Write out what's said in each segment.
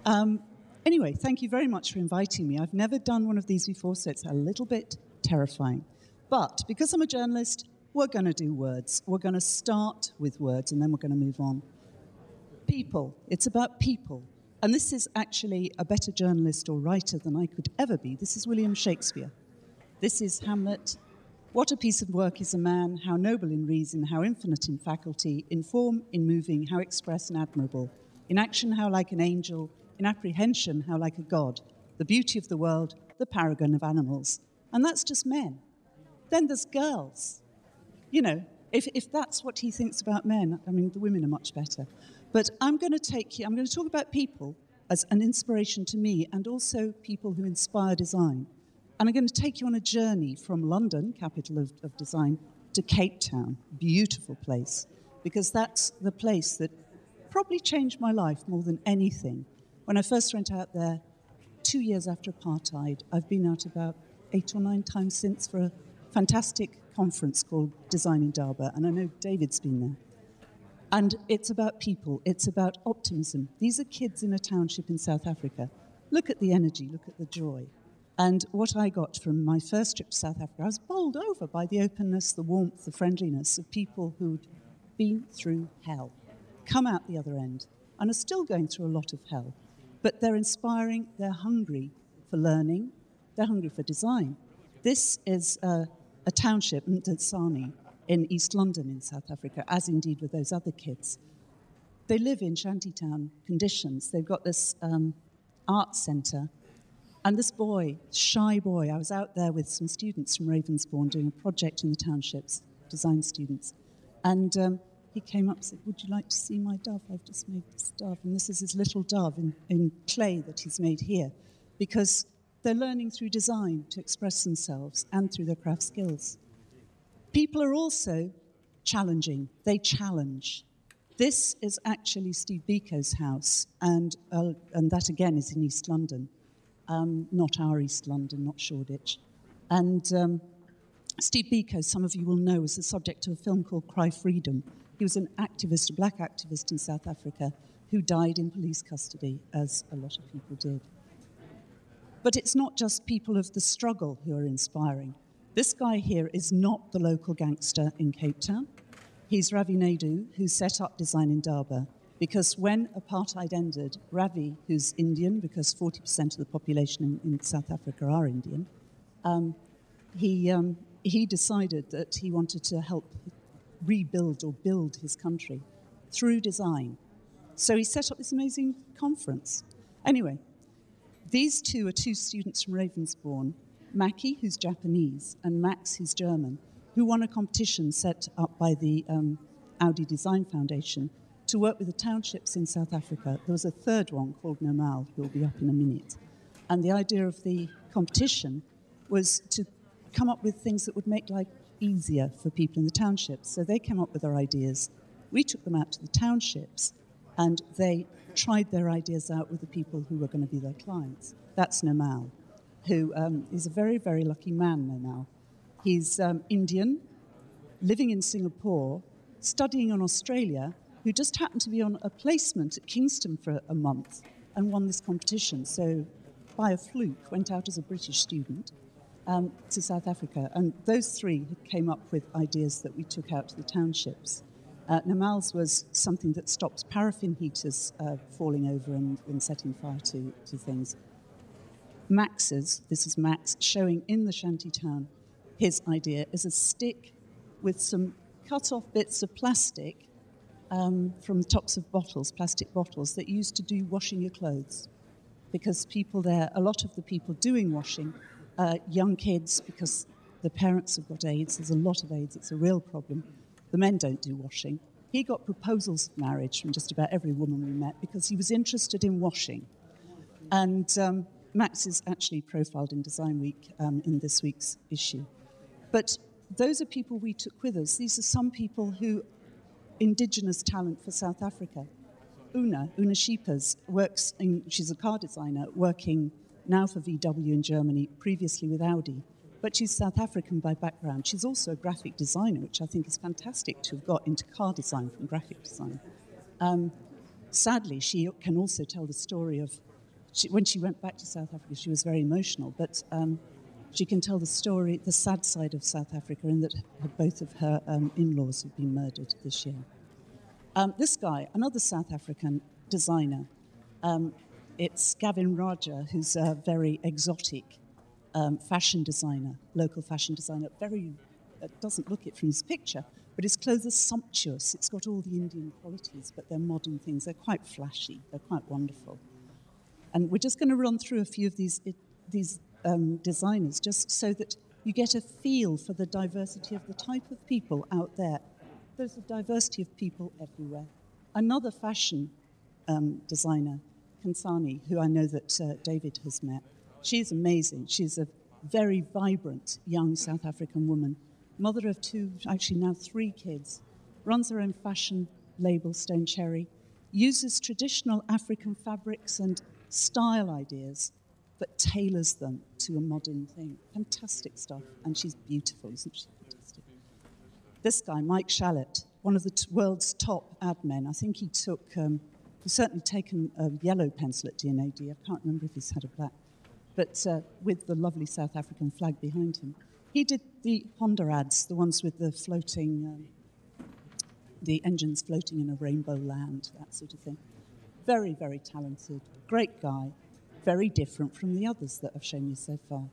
Anyway, thank you very much for inviting me. I've never done one of these before, so it's a little bit terrifying. But because I'm a journalist, we're going to do words. We're going to start with words, and then we're going to move on. People. It's about people. And this is actually a better journalist or writer than I could ever be. This is William Shakespeare. This is Hamlet. What a piece of work is a man, how noble in reason, how infinite in faculty, in form, in moving, how express and admirable. In action, how like an angel, in apprehension, how like a god. The beauty of the world, the paragon of animals. And that's just men. Then there's girls. You know, if that's what he thinks about men, I mean, the women are much better. But I'm going to talk about people as an inspiration to me and also people who inspire design. And I'm going to take you on a journey from London, capital of design, to Cape Town, beautiful place, because that's the place that probably changed my life more than anything. When I first went out there 2 years after apartheid, I've been out about 8 or 9 times since for a fantastic conference called Design in Durban, and I know David's been there. And it's about people, it's about optimism. These are kids in a township in South Africa. Look at the energy, look at the joy. And what I got from my first trip to South Africa, I was bowled over by the openness, the warmth, the friendliness of people who'd been through hell, come out the other end, and are still going through a lot of hell. But they're inspiring, they're hungry for learning, they're hungry for design. This is a township, Mdatsani, in East London in South Africa, as indeed with those other kids. They live in shantytown conditions. They've got this art centre. And this boy, shy boy, I was out there with some students from Ravensbourne doing a project in the townships, design students. And he came up and said, "Would you like to see my dove? I've just made this dove." And this is his little dove in clay that he's made here, because they're learning through design to express themselves and through their craft skills. People are also challenging. They challenge. This is actually Steve Biko's house, and that again is in East London. Not our East London, not Shoreditch. And Steve Biko, some of you will know, was the subject of a film called Cry Freedom. He was an activist, a black activist in South Africa, who died in police custody, as a lot of people did. But it's not just people of the struggle who are inspiring. This guy here is not the local gangster in Cape Town. He's Ravi Naidu, who set up Design in Durban. Because when apartheid ended, Ravi, who's Indian, because 40% of the population in South Africa are Indian, he decided that he wanted to help rebuild or build his country through design. So he set up this amazing conference. Anyway, these two are 2 students from Ravensbourne, Maki, who's Japanese, and Max, who's German, who won a competition set up by the Audi Design Foundation to work with the townships in South Africa. There was a third one called Normal, who will be up in a minute. And the idea of the competition was to come up with things that would make life easier for people in the townships. So they came up with their ideas. We took them out to the townships, and they tried their ideas out with the people who were going to be their clients. That's Normal, who is a very, very lucky man, Normal. He's Indian, living in Singapore, studying in Australia, who just happened to be on a placement at Kingston for a month and won this competition. So by a fluke, went out as a British student to South Africa. And those 3 came up with ideas that we took out to the townships. Namal's was something that stops paraffin heaters falling over and setting fire to things. Max's, this is Max, showing in the shantytown, his idea is a stick with some cut-off bits of plastic from the tops of bottles, plastic bottles, that you used to do washing your clothes. Because people there, a lot of the people doing washing, young kids, because the parents have got AIDS, there's a lot of AIDS, it's a real problem. The men don't do washing. He got proposals of marriage from just about every woman we met because he was interested in washing. And Max is actually profiled in Design Week in this week's issue. But those are people we took with us. These are some people who, indigenous talent for South Africa. Una Schieppers she's a car designer, working now for VW in Germany, previously with Audi. But she's South African by background. She's also a graphic designer, which I think is fantastic to have got into car design from graphic design. Sadly, she can also tell the story of when she went back to South Africa, she was very emotional, but she can tell the story, the sad side of South Africa, in that both of her in-laws have been murdered this year. This guy, another South African designer, it's Gavin Raja, who's a very exotic fashion designer, local fashion designer. Doesn't look it from his picture, but his clothes are sumptuous. It's got all the Indian qualities, but they're modern things. They're quite flashy. They're quite wonderful. And we're just going to run through a few of these designers, just so that you get a feel for the diversity of the type of people out there. There's a diversity of people everywhere. Another fashion designer, Kansani, who I know that David has met, she's amazing. She's a very vibrant young South African woman, mother of two, actually now 3 kids, runs her own fashion label, Stone Cherry, uses traditional African fabrics and style ideas, but tailors them to a modern thing. Fantastic stuff. And she's beautiful, isn't she? Fantastic. This guy, Mike Shallett, one of the world's top ad men. I think he took, he's certainly taken a yellow pencil at D&AD. I can't remember if he's had a black. But with the lovely South African flag behind him. He did the Honda ads, the ones with the floating, the engines floating in a rainbow land, that sort of thing. Very, very talented, great guy, very different from the others that I've shown you so far.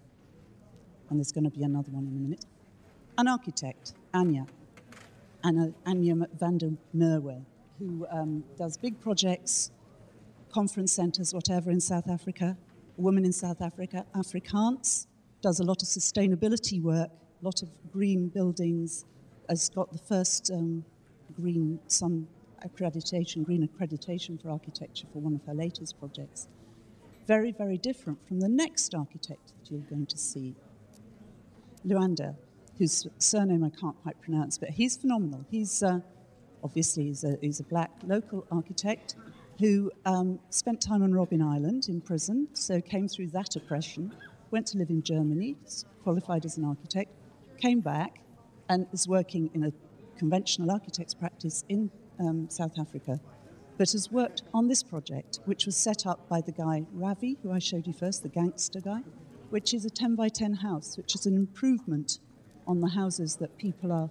And there's going to be another one in a minute. An architect, Anya van der Merwe, who does big projects, conference centres, whatever, in South Africa. A woman in South Africa, Afrikaans, does a lot of sustainability work, a lot of green buildings, has got the first green accreditation for architecture for one of her latest projects. Very, very different from the next architect that you're going to see, Luanda, whose surname I can't quite pronounce, but he's phenomenal. He's obviously he's a black local architect who spent time on Robben Island in prison, so came through that oppression, went to live in Germany, qualified as an architect, came back and is working in a conventional architect's practice in South Africa, but has worked on this project, which was set up by the guy Ravi, who I showed you first, the gangster guy, which is a 10 by 10 house, which is an improvement on the houses that people are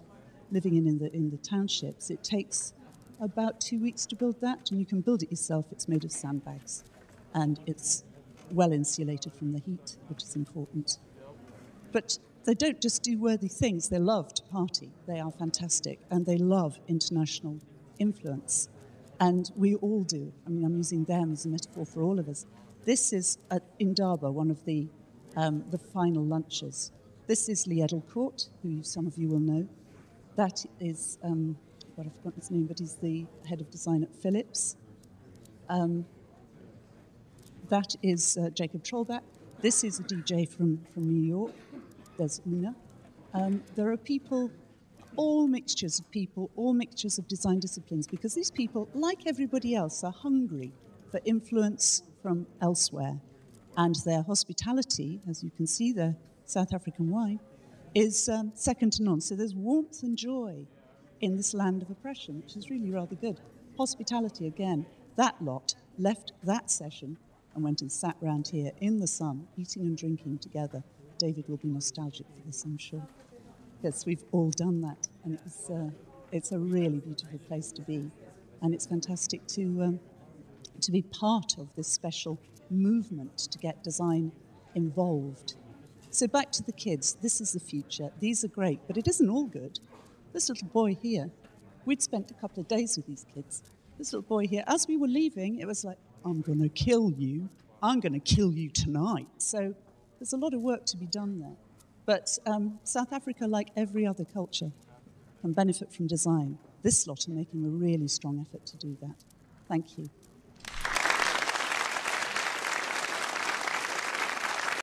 living in the townships. It takes about 2 weeks to build that, and you can build it yourself. It's made of sandbags, and it's well insulated from the heat, which is important. But they don't just do worthy things. They love to party. They are fantastic, and they love international influence. And we all do. I mean, I'm using them as a metaphor for all of us. This is at Indaba, one of the final lunches. This is Lee Edelcourt, who some of you will know. That is, I've forgotten his name, but he's the head of design at Philips. That is Jacob Trollback. This is a DJ from New York. There's Una. There are people, all mixtures of people, all mixtures of design disciplines, because these people, like everybody else, are hungry for influence from elsewhere. And their hospitality, as you can see, their South African wine, is second to none. So there's warmth and joy in this land of oppression, which is really rather good. Hospitality, again, that lot left that session and went and sat round here in the sun, eating and drinking together. David will be nostalgic for this, I'm sure. Yes, we've all done that, and it's a really beautiful place to be. And it's fantastic to be part of this special movement to get design involved. So back to the kids. This is the future. These are great, but it isn't all good. This little boy here, we'd spent a couple of days with these kids. This little boy here, as we were leaving, it was like, I'm going to kill you. I'm going to kill you tonight. So there's a lot of work to be done there. But South Africa, like every other culture, can benefit from design. This lot are making a really strong effort to do that. Thank you.